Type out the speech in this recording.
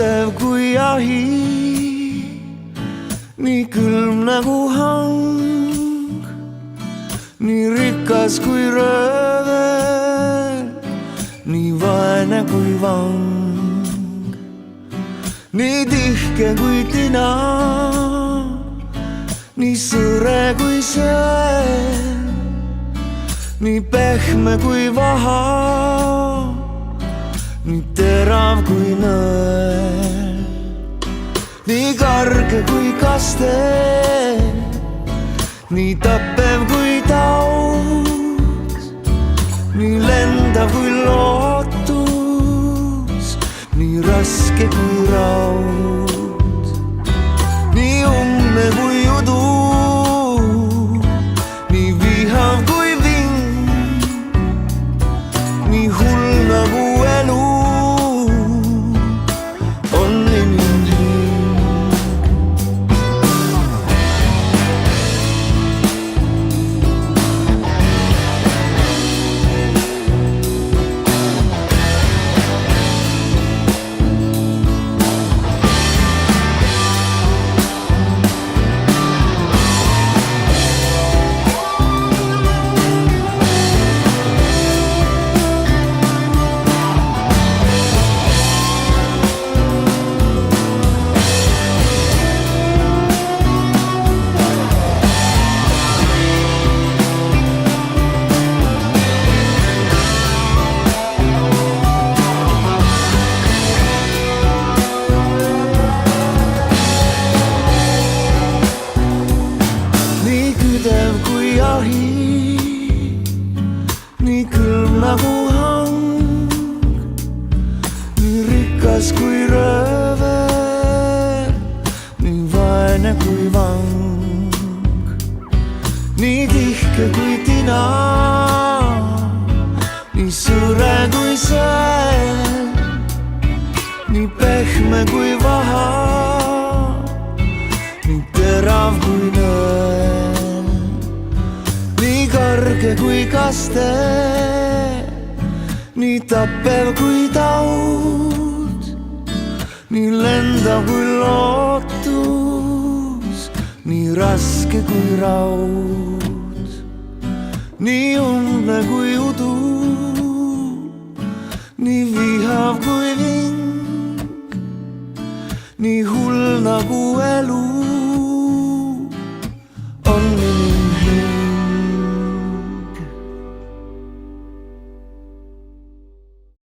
küdev kui ahi, nii külm nagu hang, nii rikas kui röövel, nii vaene kui vang, nii tihke kui tina, nii sõre kui sõel, nii pehme kui vaha, nii terav kui nõel, nii karge kui kaste, nii tappev kui taud, nii lendav kui lootus, nii raske kui raud, nii umme kui udu, nii vihav kui ving, nii hull nagu elu on inimhing. Küdev kui ahi, nii külm nagu hang, nii rikas kui röövel, nii vaene kui vang, nii tihke kui tina, nii sõre kui sõel, nii pehme kui vaha, nii terav kui nõel, nii karge kui kaste, nii tappev kui taud, nii lendav kui lootus, nii raske kui raud, nii umbne kui udu, nii vihav kui ving, nii hull nagu elu